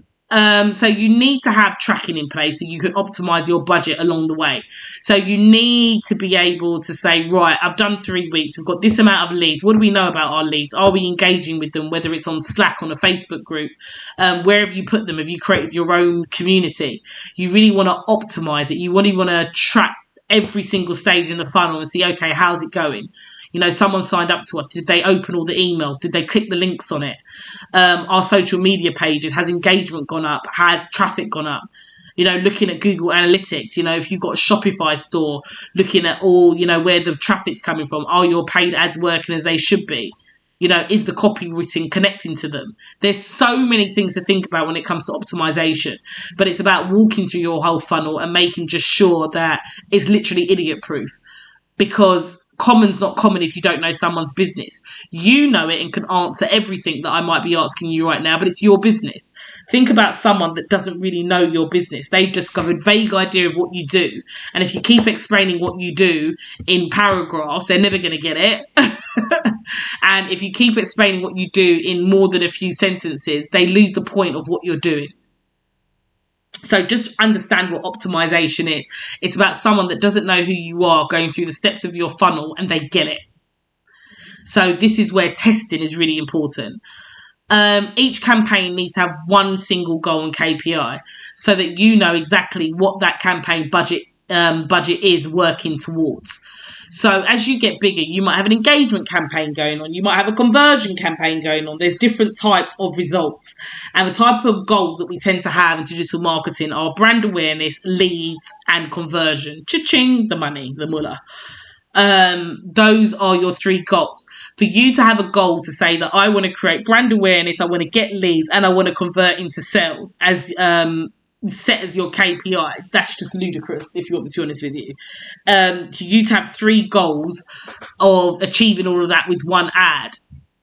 So you need to have tracking in place so you can optimize your budget along the way. So you need to be able to say, right, I've done 3 weeks. We've got this amount of leads. What do we know about our leads? Are we engaging with them? Whether it's on Slack, on a Facebook group, where have you put them? Have you created your own community? You really want to optimize it. You really want to track every single stage in the funnel and see, okay, how's it going? Someone signed up to us. Did they open all the emails? Did they click the links on it? Our social media pages, has engagement gone up? Has traffic gone up? Looking at Google Analytics, if you've got a Shopify store, looking at all, where the traffic's coming from. Are your paid ads working as they should be? Is the copy written connecting to them? There's so many things to think about when it comes to optimization, but it's about walking through your whole funnel and making just sure that it's literally idiot proof, because common's not common if you don't know someone's business. You know it and can answer everything that I might be asking you right now, but it's your business. Think about someone that doesn't really know your business. They've just got a vague idea of what you do. And if you keep explaining what you do in paragraphs, they're never going to get it. And if you keep explaining what you do in more than a few sentences, they lose the point of what you're doing. So just understand what optimization is. It's about someone that doesn't know who you are going through the steps of your funnel and they get it. So this is where testing is really important. Each campaign needs to have one single goal and KPI so that you know exactly what that campaign budget is working towards. So as you get bigger, you might have an engagement campaign going on. You might have a conversion campaign going on. There's different types of results. And the type of goals that we tend to have in digital marketing are brand awareness, leads, and conversion. Cha-ching, the money, the mullah. Those are your three goals. For you to have a goal to say that I want to create brand awareness, I want to get leads, and I want to convert into sales as set as your KPIs, that's just ludicrous, if you want me to be honest with you. For you to have three goals of achieving all of that with one ad,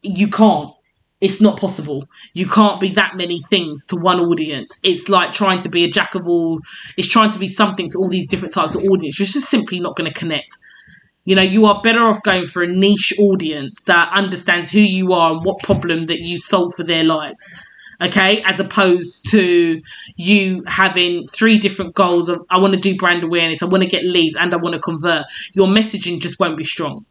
you can't. It's not possible. You can't be that many things to one audience. It's like trying to be a jack of all. It's trying to be something to all these different types of audience. You're just simply not going to connect. You know, you are better off going for a niche audience that understands who you are and what problem that you solve for their lives. Okay, as opposed to you having three different goals of I want to do brand awareness, I want to get leads, and I want to convert. Your messaging just won't be strong.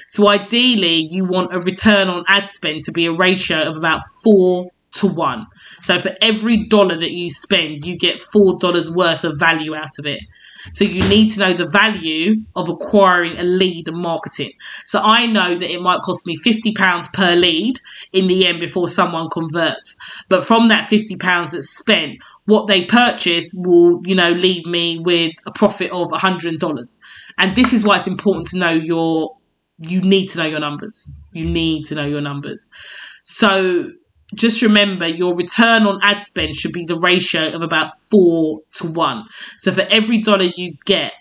So ideally, you want a return on ad spend to be a ratio of about 4:1. So for every dollar that you spend, you get $4 worth of value out of it. So you need to know the value of acquiring a lead and marketing. So I know that it might cost me £50 per lead in the end before someone converts. But from that £50 that's spent, what they purchase will, leave me with a profit of $100. And this is why it's important to know you need to know your numbers. You need to know your numbers. So just remember your return on ad spend should be the ratio of about 4:1. So for every dollar you get,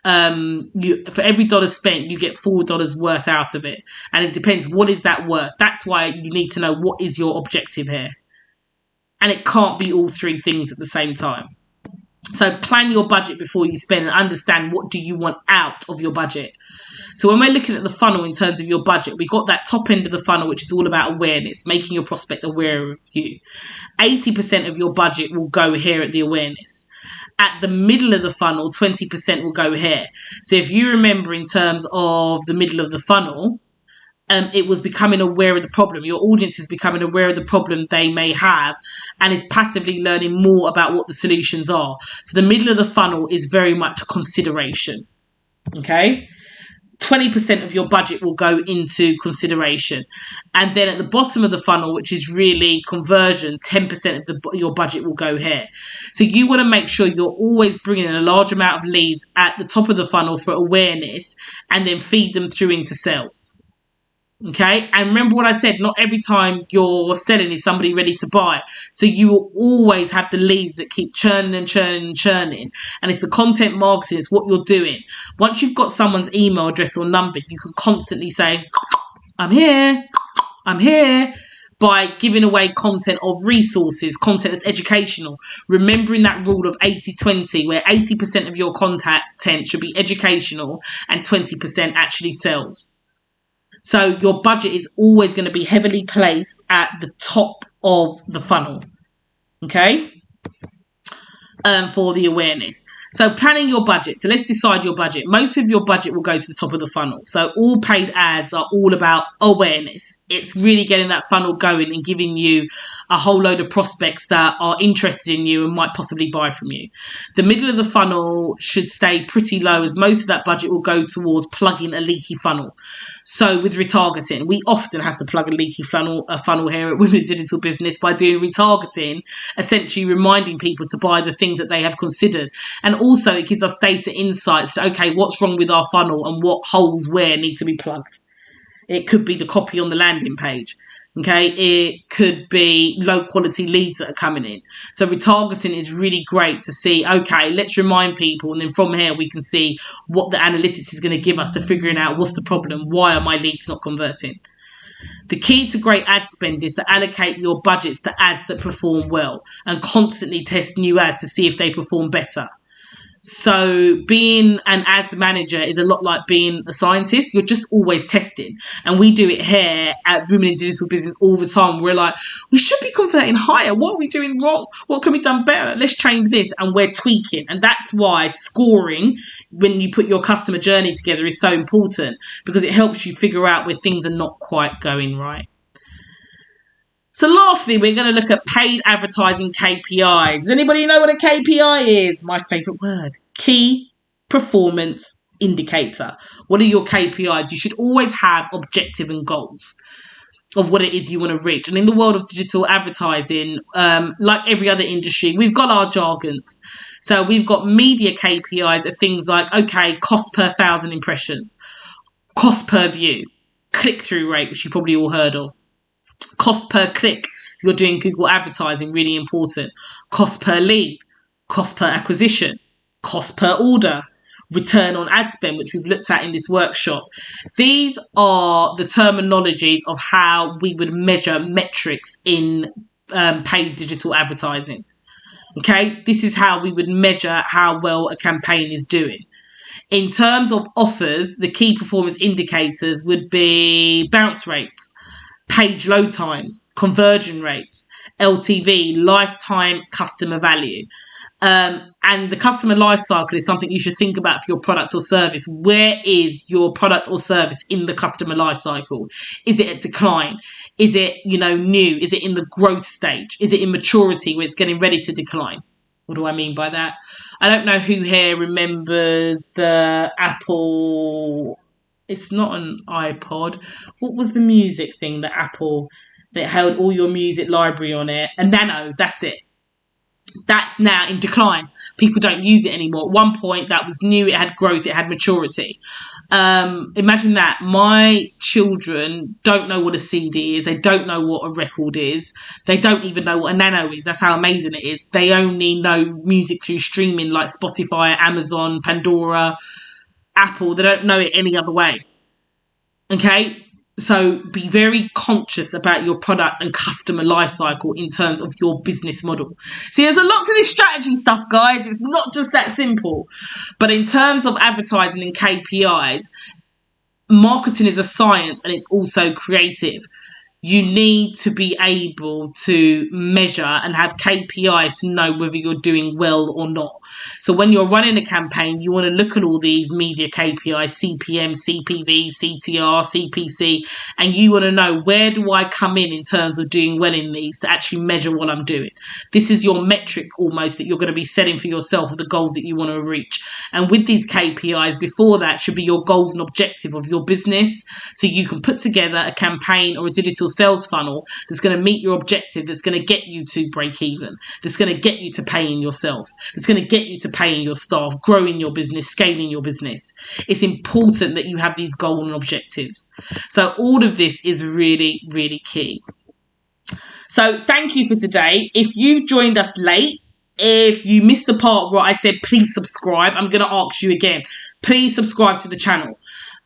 for every dollar spent, you get $4 worth out of it. And it depends, what is that worth? That's why you need to know what is your objective here. And it can't be all three things at the same time. So plan your budget before you spend and understand what do you want out of your budget. So when we're looking at the funnel in terms of your budget, we've got that top end of the funnel, which is all about awareness, making your prospect aware of you. 80% of your budget will go here at the awareness. At the middle of the funnel, 20% will go here. So if you remember in terms of the middle of the funnel, it was becoming aware of the problem. Your audience is becoming aware of the problem they may have and is passively learning more about what the solutions are. So the middle of the funnel is very much a consideration. Okay? 20% of your budget will go into consideration. And then at the bottom of the funnel, which is really conversion, 10% of your budget will go here. So you want to make sure you're always bringing in a large amount of leads at the top of the funnel for awareness and then feed them through into sales. Okay, and remember what I said, not every time you're selling is somebody ready to buy. So you will always have the leads that keep churning and churning and churning. And it's the content marketing, it's what you're doing. Once you've got someone's email address or number, you can constantly say, I'm here, by giving away content of resources, content that's educational. Remembering that rule of 80-20, where 80% of your content should be educational and 20% actually sells. So your budget is always going to be heavily placed at the top of the funnel, okay, for the awareness. So planning your budget. So let's decide your budget. Most of your budget will go to the top of the funnel. So all paid ads are all about awareness. It's really getting that funnel going and giving you a whole load of prospects that are interested in you and might possibly buy from you. The middle of the funnel should stay pretty low, as most of that budget will go towards plugging a leaky funnel. So with retargeting, we often have to plug a leaky funnel here at Women in Digital Business by doing retargeting, essentially reminding people to buy the things that they have considered. And also it gives us data insights to, okay, what's wrong with our funnel and what holes where need to be plugged. It could be the copy on the landing page. Okay, it could be low quality leads that are coming in. So retargeting is really great to see, okay, let's remind people. And then from here, we can see what the analytics is going to give us to figuring out what's the problem. Why are my leads not converting? The key to great ad spend is to allocate your budgets to ads that perform well and constantly test new ads to see if they perform better. So being an ads manager is a lot like being a scientist. You're just always testing. And we do it here at Women in Digital Business all the time. We're like, we should be converting higher. What are we doing wrong? What can be done better? Let's change this. And we're tweaking. And that's why scoring, when you put your customer journey together, is so important, because it helps you figure out where things are not quite going right. So lastly, we're going to look at paid advertising KPIs. Does anybody know what a KPI is? My favourite word. Key Performance Indicator. What are your KPIs? You should always have objective and goals of what it is you want to reach. And in the world of digital advertising, like every other industry, we've got our jargons. So we've got media KPIs of things like, okay, cost per 1,000 impressions, cost per view, click-through rate, which you probably all heard of. Cost per click, if you're doing Google advertising, really important. Cost per lead, cost per acquisition, cost per order, return on ad spend, which we've looked at in this workshop. These are the terminologies of how we would measure metrics in paid digital advertising. Okay, this is how we would measure how well a campaign is doing. In terms of offers, the key performance indicators would be bounce rates, page load times, conversion rates, LTV, lifetime customer value. And the customer life cycle is something you should think about for your product or service. Where is your product or service in the customer life cycle? Is it at decline? Is it, new? Is it in the growth stage? Is it in maturity where it's getting ready to decline? What do I mean by that? I don't know who here remembers the Apple... It's not an iPod. What was the music thing that Apple, that held all your music library on it? A Nano, that's it. That's now in decline. People don't use it anymore. At one point, that was new. It had growth. It had maturity. Imagine that. My children don't know what a CD is. They don't know what a record is. They don't even know what a Nano is. That's how amazing it is. They only know music through streaming like Spotify, Amazon, Pandora, Apple. They don't know it any other way. Okay? So be very conscious about your product and customer life cycle in terms of your business model. See, there's a lot to this strategy stuff, guys. It's not just that simple. But in terms of advertising and KPIs, marketing is a science and it's also creative. You need to be able to measure and have KPIs to know whether you're doing well or not. So when you're running a campaign, you want to look at all these media KPIs, CPM, CPV, CTR, CPC, and you want to know, where do I come in terms of doing well in these to actually measure what I'm doing. This is your metric almost that you're going to be setting for yourself of the goals that you want to reach. And with these KPIs, before that should be your goals and objective of your business. So you can put together a campaign or a digital sales funnel that's going to meet your objective, that's going to get you to break even, that's going to get you to paying yourself, that's going to get you to paying your staff, growing your business, scaling your business. It's important that you have these goals and objectives. So all of this is really, really key. So thank you for today. If you joined us late, if you missed the part where I said please subscribe, I'm going to ask you again. Please subscribe to the channel.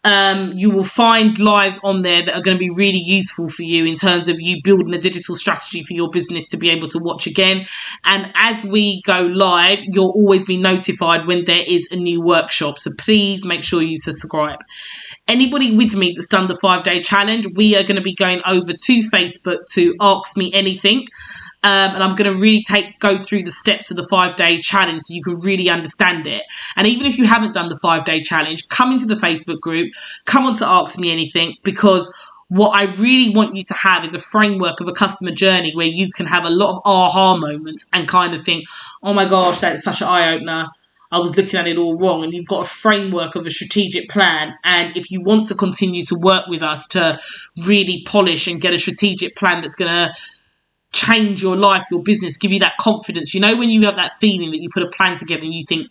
You will find lives on there that are going to be really useful for you in terms of you building a digital strategy for your business to be able to watch again. And as we go live, you'll always be notified when there is a new workshop. So please make sure you subscribe. Anybody with me that's done the 5-day challenge, we are going to be going over to Facebook to Ask Me Anything. And I'm going to really go through the steps of the 5-day challenge so you can really understand it. And even if you haven't done the 5-day challenge, come into the Facebook group, come on to Ask Me Anything, because what I really want you to have is a framework of a customer journey where you can have a lot of aha moments and kind of think, oh my gosh, that's such an eye-opener. I was looking at it all wrong. And you've got a framework of a strategic plan. And if you want to continue to work with us to really polish and get a strategic plan that's going to change your life, your business, give you that confidence. You know, when you have that feeling that you put a plan together and you think,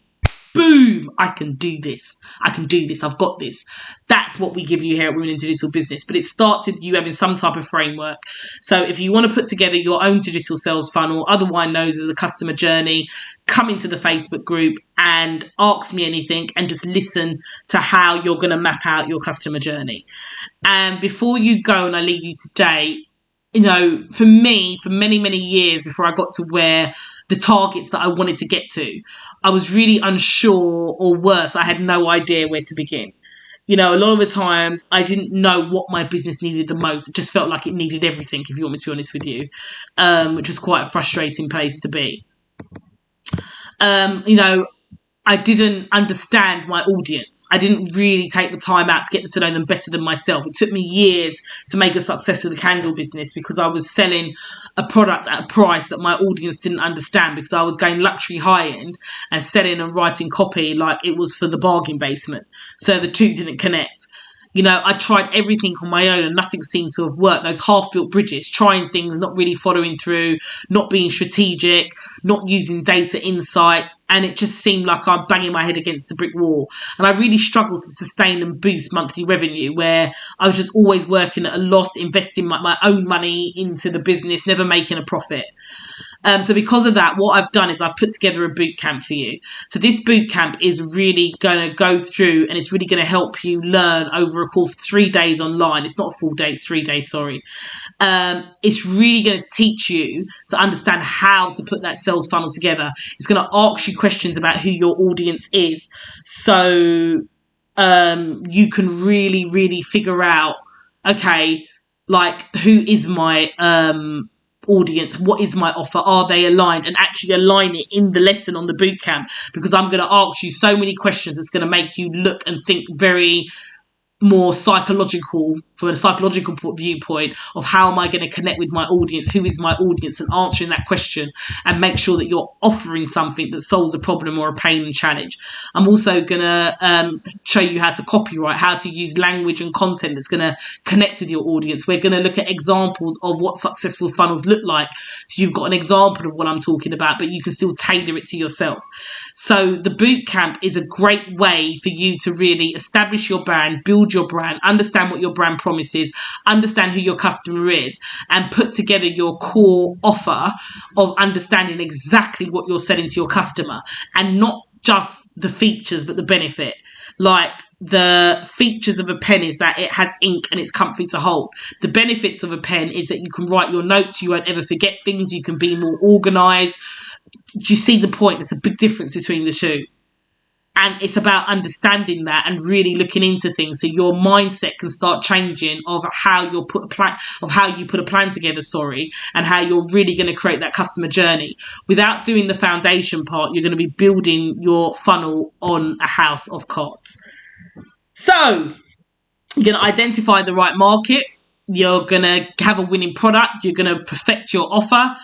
boom, I can do this. I can do this. I've got this. That's what we give you here at Women in Digital Business. But it starts with you having some type of framework. So if you want to put together your own digital sales funnel, otherwise known as the customer journey, come into the Facebook group and ask me anything and just listen to how you're going to map out your customer journey. And before you go and I leave you today, you know, for me, for many, many years before I got to where the targets that I wanted to get to. I was really unsure, or worse, I had no idea where to begin. You know, a lot of the times I didn't know what my business needed the most. It just felt like it needed everything, if you want me to be honest with you, which was quite a frustrating place to be. You know, I didn't understand my audience. I didn't really take the time out to get to know them better than myself. It took me years to make a success of the candle business because I was selling a product at a price that my audience didn't understand, because I was going luxury high end and selling and writing copy like it was for the bargain basement. So the two didn't connect. You know, I tried everything on my own and nothing seemed to have worked. Those half-built bridges, trying things, not really following through, not being strategic, not using data insights. And it just seemed like I'm banging my head against the brick wall. And I really struggled to sustain and boost monthly revenue, where I was just always working at a loss, investing my own money into the business, never making a profit. So because of that, what I've done is I've put together a boot camp for you. So this boot camp is really going to go through, and it's really going to help you learn over a course of 3 days online. It's not a full day, it's 3 days, sorry. It's really going to teach you to understand how to put that sales funnel together. It's going to ask you questions about who your audience is. So you can really, really figure out, okay, like, who is my audience, what is my offer, are they aligned, and actually align it in the lesson on the boot camp, because I'm going to ask you so many questions that's going to make you look and think very more psychological, from a psychological viewpoint of how am I going to connect with my audience, who is my audience, and answering that question and make sure that you're offering something that solves a problem or a pain and challenge. I'm also going to show you how to copyright, how to use language and content that's going to connect with your audience. We're going to look at examples of what successful funnels look like, so you've got an example of what I'm talking about, but you can still tailor it to yourself. So the boot camp is a great way for you to really establish your brand, build your brand, understand what your brand promises, understand who your customer is, and put together your core offer of understanding exactly what you're selling to your customer, and not just the features but the benefit. Like, the features of a pen is that it has ink and it's comfy to hold. The benefits of a pen is that you can write your notes, you won't ever forget things, you can be more organized. Do you see the point? There's a big difference between the two. And it's about understanding that and really looking into things, so your mindset can start changing of how you put a plan together, and how you're really going to create that customer journey. Without doing the foundation part, you're going to be building your funnel on a house of cards. So you're going to identify the right market. You're going to have a winning product. You're going to perfect your offer.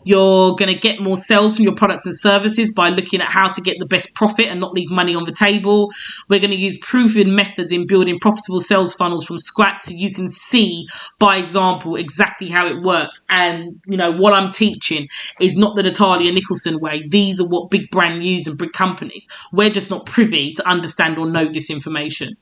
You're going to get more sales from your products and services by looking at how to get the best profit and not leave money on the table. We're going to use proven methods in building profitable sales funnels from scratch, so you can see by example exactly how it works. And, you know, what I'm teaching is not the Natalia Nicholson way. These are what big brand use and big companies. We're just not privy to understand or know this information.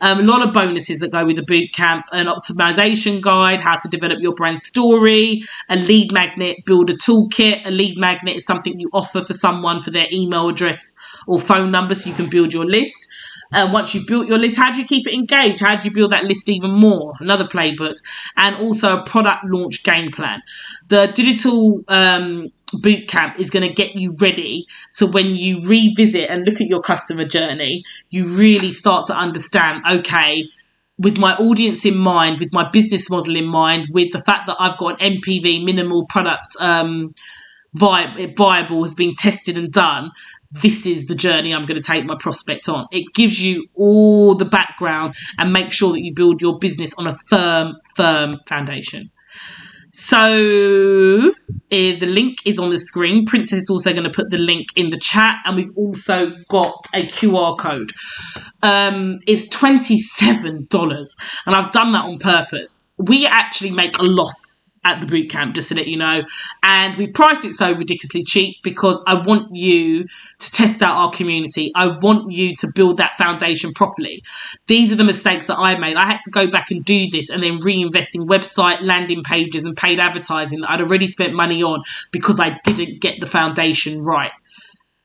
A lot of bonuses that go with the boot camp: an optimization guide, how to develop your brand story, a lead magnet builder toolkit. A lead magnet is something you offer for someone for their email address or phone number, so you can build your list. Once you've built your list, how do you keep it engaged? How do you build that list even more? Another playbook. And also a product launch game plan. The digital boot camp is going to get you ready, so when you revisit and look at your customer journey, you really start to understand, okay, with my audience in mind, with my business model in mind, with the fact that I've got an MPV, minimal product viable, has been tested and done, this is the journey I'm going to take my prospect on. It gives you all the background and make sure that you build your business on a firm foundation. So the link is on the screen. Princess is also going to put the link in the chat, and we've also got a QR code. It's $27, and I've done that on purpose. We actually make a loss at the bootcamp, just to let you know, and we've priced it so ridiculously cheap because I want you to test out our community. I want you to build that foundation properly. These are the mistakes that I made. I had to go back and do this and then reinvest in website, landing pages and paid advertising that I'd already spent money on because I didn't get the foundation right.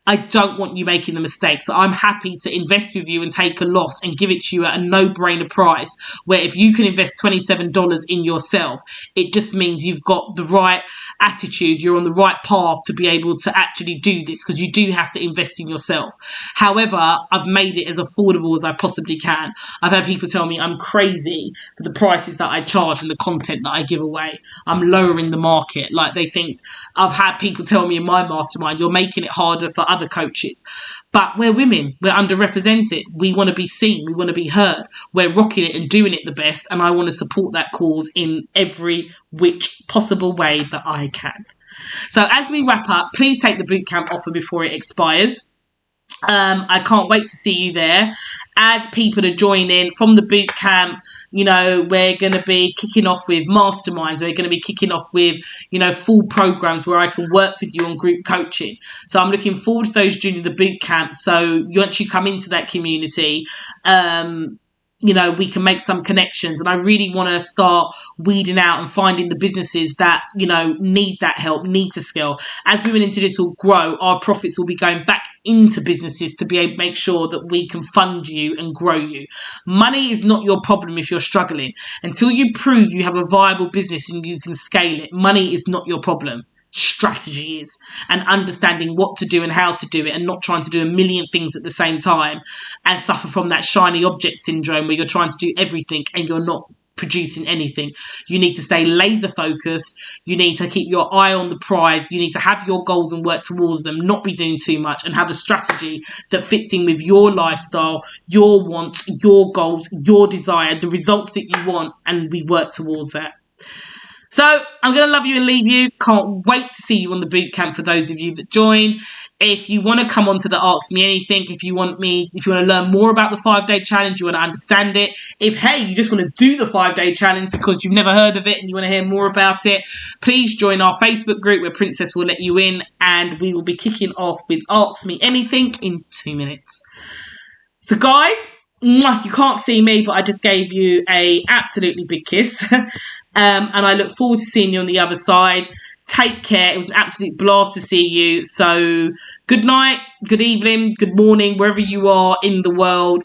I don't want you making the mistake. So I'm happy to invest with you and take a loss and give it to you at a no-brainer price, where if you can invest $27 in yourself, it just means you've got the right attitude, you're on the right path to be able to actually do this, because you do have to invest in yourself. However, I've made it as affordable as I possibly can. I've had people tell me I'm crazy for the prices that I charge and the content that I give away. I'm lowering the market. Like, they think, I've had people tell me in my mastermind, you're making it harder for other coaches. But we're women, we're underrepresented, we want to be seen, we want to be heard, we're rocking it and doing it the best, and I want to support that cause in every which possible way that I can. So as we wrap up, please take the bootcamp offer before it expires. I can't wait to see you there. As people are joining from the boot camp, you know, we're going to be kicking off with masterminds. We're going to be kicking off with, you know, full programs where I can work with you on group coaching. So I'm looking forward to those during the boot camp. So once you come into that community, you know, we can make some connections. And I really want to start weeding out and finding the businesses that, you know, need that help, need to scale. As Women in Digital grow, our profits will be going back into businesses to be able to make sure that we can fund you and grow you. Money is not your problem if you're struggling. Until you prove you have a viable business and you can scale it, money is not your problem. Strategy is, and understanding what to do and how to do it, and not trying to do a million things at the same time and suffer from that shiny object syndrome where you're trying to do everything and you're not producing anything. You need to stay laser focused. You need to keep your eye on the prize. You need to have your goals and work towards them, not be doing too much, and have a strategy that fits in with your lifestyle, your wants, your goals, your desire, the results that you want, and we work towards that. So I'm going to love you and leave you. Can't wait to see you on the bootcamp for those of you that join. If you want to come on to the Ask Me Anything, if you want to learn more about the 5-day challenge, you want to understand it. If, hey, you just want to do the 5-day challenge because you've never heard of it and you want to hear more about it, please join our Facebook group where Princess will let you in, and we will be kicking off with Ask Me Anything in 2 minutes. So guys, you can't see me, but I just gave you a absolutely big kiss. And I look forward to seeing you on the other side. Take care. It was an absolute blast to see you. So good night, good evening, good morning, wherever you are in the world.